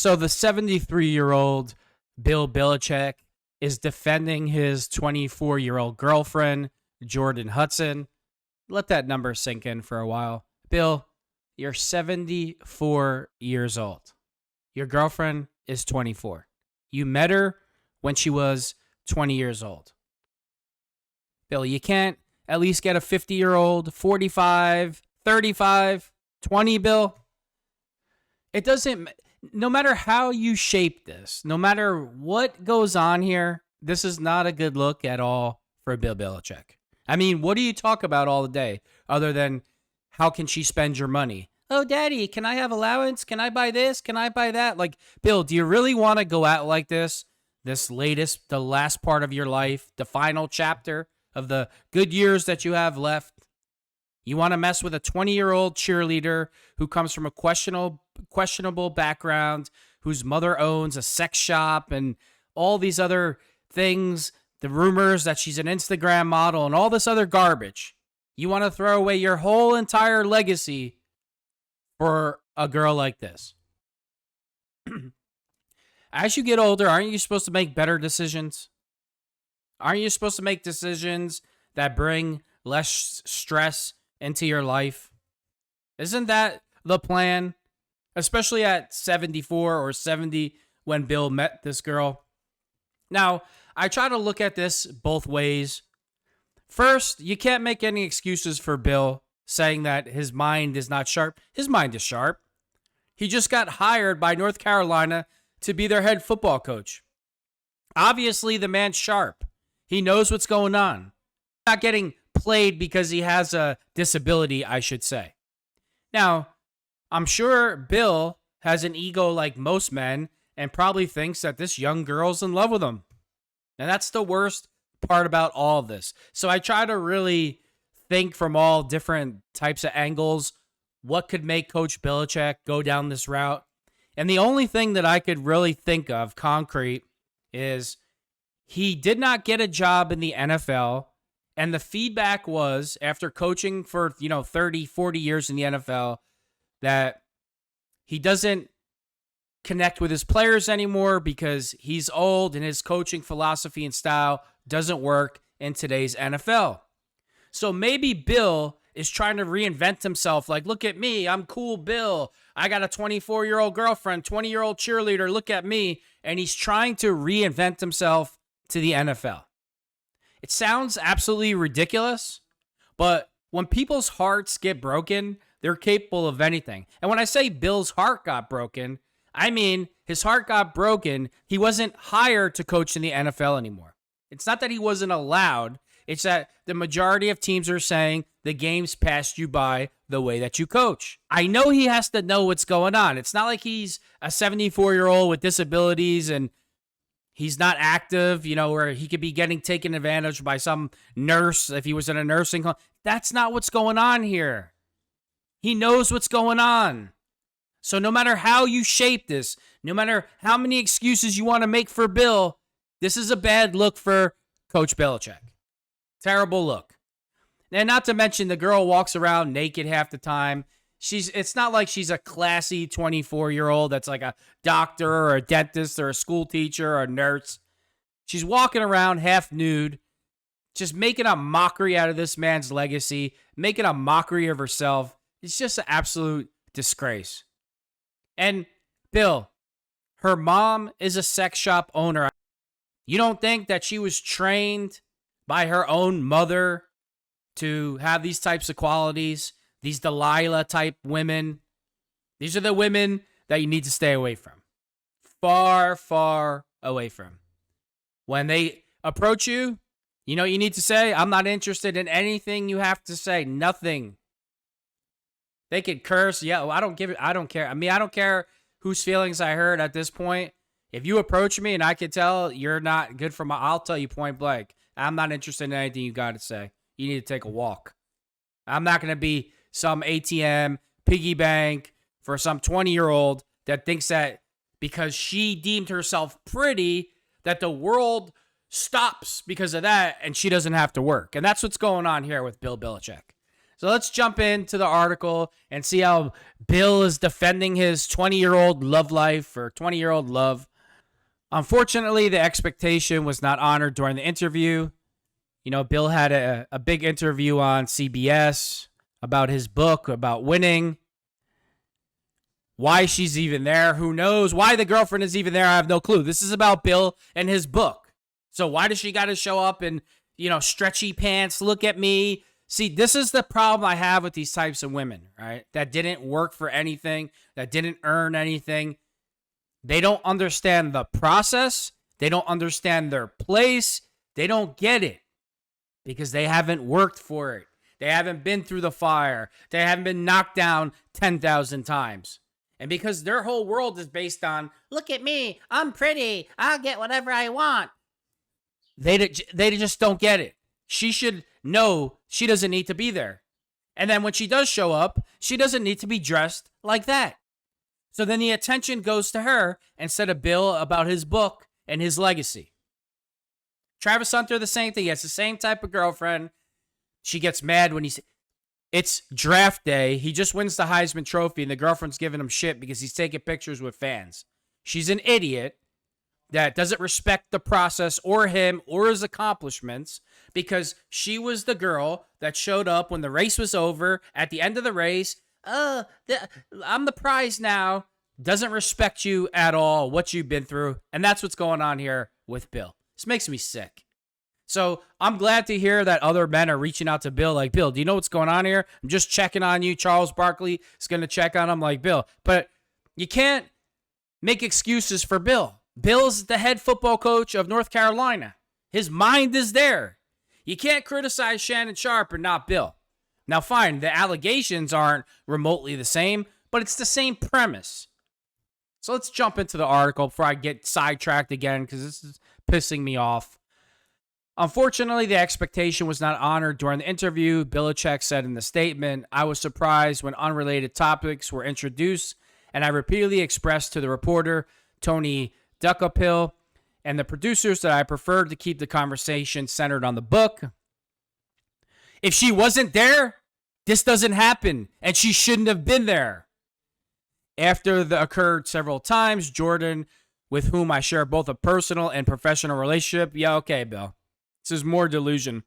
So the 73-year-old Bill Belichick is defending his 24-year-old girlfriend, Jordon Hudson. Let that number sink in for a while. Bill, you're 74 years old. Your girlfriend is 24. You met her when she was 20 years old. Bill, you can't at least get a 50-year-old, 45, 35, 20, Bill? It doesn't, no matter how you shape this, no matter what goes on here, this is not a good look at all for Bill Belichick. I mean, what do you talk about all the day other than how can she spend your money? Oh, Daddy, can I have allowance? Can I buy this? Can I buy that? Like, Bill, do you really want to go out like this? The last part of your life, the final chapter of the good years that you have left? You want to mess with a 20-year-old cheerleader who comes from a questionable background, whose mother owns a sex shop and all these other things, the rumors that she's an Instagram model and all this other garbage. You want to throw away your whole entire legacy for a girl like this. As you get older, aren't you supposed to make better decisions? Aren't you supposed to make decisions that bring less stress into your life? Isn't that the plan? Especially at 74 or 70 when Bill met this girl. Now, I try to look at this both ways. First, you can't make any excuses for Bill saying that his mind is not sharp. His mind is sharp. He just got hired by North Carolina to be their head football coach. Obviously, the man's sharp. He knows what's going on. Not getting played because he has a disability, I should say. Now, I'm sure Bill has an ego like most men and probably thinks that this young girl's in love with him. And that's the worst part about all of this. So I try to really think from all different types of angles what could make Coach Belichick go down this route. And the only thing that I could really think of concrete is he did not get a job in the NFL. And the feedback was, after coaching for 30, 40 years in the NFL, that he doesn't connect with his players anymore because he's old and his coaching philosophy and style doesn't work in today's NFL. So maybe Bill is trying to reinvent himself. Like, look at me. I'm cool Bill. I got a 24-year-old girlfriend, 20-year-old cheerleader. Look at me. And he's trying to reinvent himself to the NFL. It sounds absolutely ridiculous, but when people's hearts get broken, they're capable of anything. And when I say Bill's heart got broken, I mean his heart got broken. He wasn't hired to coach in the NFL anymore. It's not that he wasn't allowed. It's that the majority of teams are saying the game's passed you by the way that you coach. I know he has to know what's going on. It's not like he's a 74-year-old with disabilities and he's not active, where he could be getting taken advantage by some nurse if he was in a nursing home. That's not what's going on here. He knows what's going on. So no matter how you shape this, no matter how many excuses you want to make for Bill, this is a bad look for Coach Belichick. Terrible look. And not to mention the girl walks around naked half the time. It's not like she's a classy 24-year-old that's like a doctor or a dentist or a school teacher or a nurse. She's walking around half nude, just making a mockery out of this man's legacy, making a mockery of herself. It's just an absolute disgrace. And Bill, her mom is a sex shop owner. You don't think that she was trained by her own mother to have these types of qualities? These Delilah type women. These are the women that you need to stay away from. Far, far away from. When they approach you, you know what you need to say? I'm not interested in anything you have to say. Nothing. They could curse. Yeah, I don't care. I mean, I don't care whose feelings I hurt at this point. If you approach me and I can tell you're not good for I'll tell you point blank. I'm not interested in anything you got to say. You need to take a walk. I'm not going to be some ATM, piggy bank for some 20-year-old that thinks that because she deemed herself pretty, that the world stops because of that and she doesn't have to work. And that's what's going on here with Bill Belichick. So let's jump into the article and see how Bill is defending his 20-year-old love life or 20-year-old love. Unfortunately, the expectation was not honored during the interview. You know, Bill had a big interview on CBS about his book, about winning. Why she's even there, who knows? Why the girlfriend is even there, I have no clue. This is about Bill and his book. So why does she got to show up in, stretchy pants? Look at me. See, this is the problem I have with these types of women, right? That didn't work for anything, that didn't earn anything. They don't understand the process. They don't understand their place. They don't get it because they haven't worked for it. They haven't been through the fire. They haven't been knocked down 10,000 times. And because their whole world is based on, look at me, I'm pretty, I'll get whatever I want. They just don't get it. She should know she doesn't need to be there. And then when she does show up, she doesn't need to be dressed like that. So then the attention goes to her instead of Bill about his book and his legacy. Travis Hunter, the same thing. He has the same type of girlfriend. She gets mad when it's draft day. He just wins the Heisman Trophy and the girlfriend's giving him shit because he's taking pictures with fans. She's an idiot that doesn't respect the process or him or his accomplishments because she was the girl that showed up when the race was over at the end of the race. I'm the prize now. Doesn't respect you at all, what you've been through. And that's what's going on here with Bill. This makes me sick. So I'm glad to hear that other men are reaching out to Bill. Like, Bill, do you know what's going on here? I'm just checking on you. Charles Barkley is going to check on him like, Bill. But you can't make excuses for Bill. Bill's the head football coach of North Carolina. His mind is there. You can't criticize Shannon Sharpe and not Bill. Now, fine, the allegations aren't remotely the same, but it's the same premise. So let's jump into the article before I get sidetracked again because this is pissing me off. Unfortunately, the expectation was not honored during the interview. Belichick said in the statement, I was surprised when unrelated topics were introduced, and I repeatedly expressed to the reporter, Tony Duckapill, and the producers that I preferred to keep the conversation centered on the book. If she wasn't there, this doesn't happen, and she shouldn't have been there. After the occurred several times, Jordan, with whom I share both a personal and professional relationship, yeah, okay, Bill. This is more delusion.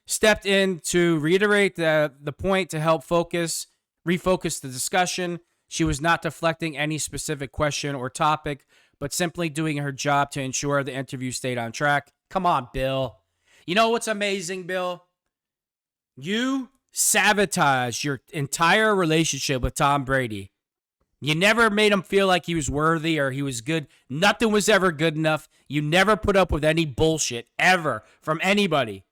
Stepped in to reiterate the point to help refocus the discussion. She was not deflecting any specific question or topic, but simply doing her job to ensure the interview stayed on track. Come on, Bill. You know what's amazing, Bill? You sabotaged your entire relationship with Tom Brady. You never made him feel like he was worthy or he was good. Nothing was ever good enough. You never put up with any bullshit, ever, from anybody.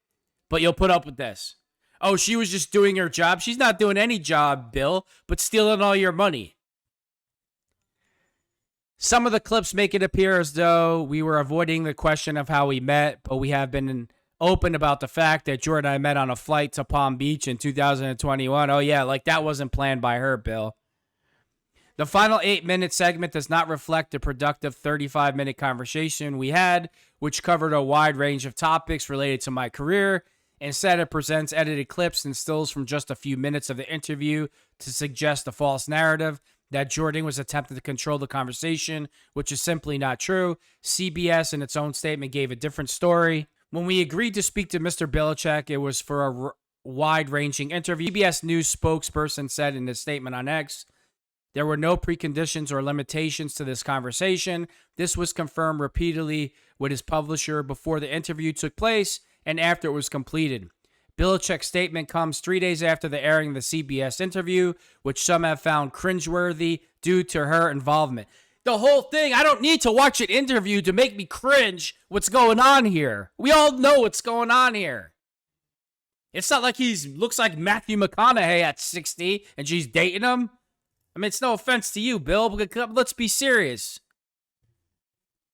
But you'll put up with this. Oh, she was just doing her job. She's not doing any job, Bill, but stealing all your money. Some of the clips make it appear as though we were avoiding the question of how we met, but we have been open about the fact that Jordan and I met on a flight to Palm Beach in 2021. Oh, yeah, like that wasn't planned by her, Bill. The final 8-minute segment does not reflect the productive 35-minute conversation we had, which covered a wide range of topics related to my career. Instead, it presents edited clips and stills from just a few minutes of the interview to suggest a false narrative that Jordan was attempting to control the conversation, which is simply not true. CBS, in its own statement, gave a different story. When we agreed to speak to Mr. Belichick, it was for a wide-ranging interview. CBS News spokesperson said in his statement on X, there were no preconditions or limitations to this conversation. This was confirmed repeatedly with his publisher before the interview took place and after it was completed. Belichick's statement comes 3 days after the airing of the CBS interview, which some have found cringeworthy due to her involvement. The whole thing, I don't need to watch an interview to make me cringe what's going on here. We all know what's going on here. It's not like he looks like Matthew McConaughey at 60 and she's dating him. I mean, it's no offense to you, Bill, but let's be serious.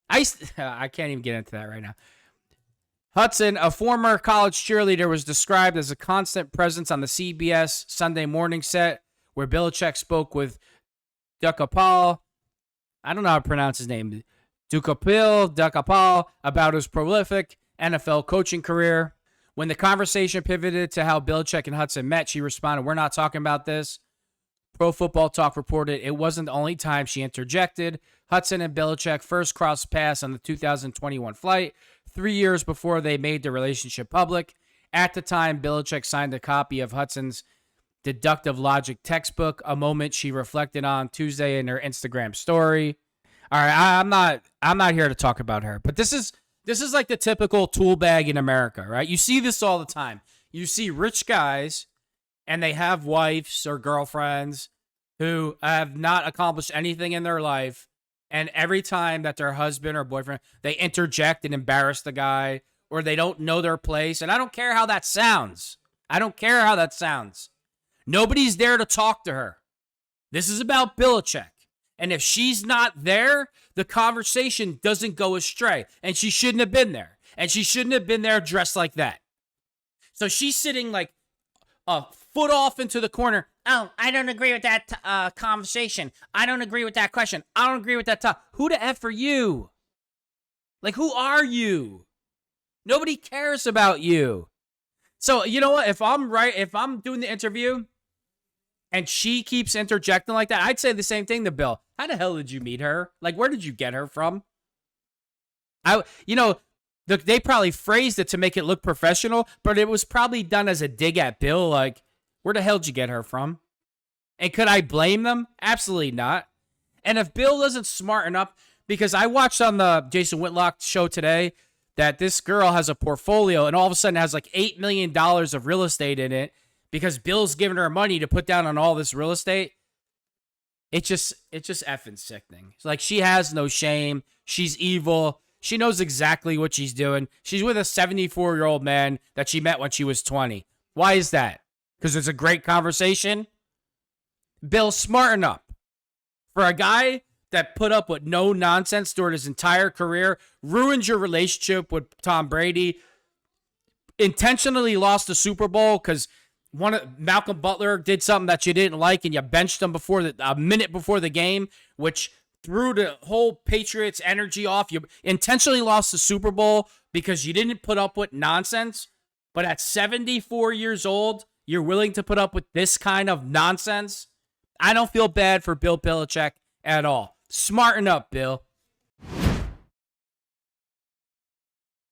I can't even get into that right now. Hudson, a former college cheerleader, was described as a constant presence on the CBS Sunday morning set, where Belichick spoke with Duckapill. I don't know how to pronounce his name. Duckapill about his prolific NFL coaching career. When the conversation pivoted to how Belichick and Hudson met, she responded, "We're not talking about this." Pro Football Talk reported it wasn't the only time she interjected. Hudson and Belichick first crossed paths on the 2021 flight, 3 years before they made the relationship public. At the time, Belichick signed a copy of Hudson's deductive logic textbook, a moment she reflected on Tuesday in her Instagram story. All right, I'm not here to talk about her, but this is like the typical tool bag in America, right? You see this all the time. You see rich guys and they have wives or girlfriends who have not accomplished anything in their life, and every time that their husband or boyfriend, they interject and embarrass the guy, or they don't know their place, and I don't care how that sounds. I don't care how that sounds. Nobody's there to talk to her. This is about Belichick. And if she's not there, the conversation doesn't go astray. And she shouldn't have been there. And she shouldn't have been there dressed like that. So she's sitting like a foot off into the corner. Oh, I don't agree with that conversation. I don't agree with that question. I don't agree with that talk. Who the F are you? Like, who are you? Nobody cares about you. So, you know what? If I'm doing the interview and she keeps interjecting like that, I'd say the same thing to Bill. How the hell did you meet her? Like, where did you get her from? They probably phrased it to make it look professional, but it was probably done as a dig at Bill. Like, where the hell did you get her from? And could I blame them? Absolutely not. And if Bill doesn't smarten up, because I watched on the Jason Whitlock show today that this girl has a portfolio and all of a sudden has like $8 million of real estate in it because Bill's giving her money to put down on all this real estate. It's just effing sickening. It's like, she has no shame. She's evil. She knows exactly what she's doing. She's with a 74-year-old man that she met when she was 20. Why is that? Because it's a great conversation? Bill, smarten up. For a guy that put up with no nonsense during his entire career, ruined your relationship with Tom Brady, intentionally lost the Super Bowl because Malcolm Butler did something that you didn't like and you benched him a minute before the game, which threw the whole Patriots energy off. You intentionally lost the Super Bowl because you didn't put up with nonsense. But at 74 years old, you're willing to put up with this kind of nonsense? I don't feel bad for Bill Belichick at all. Smarten up, Bill.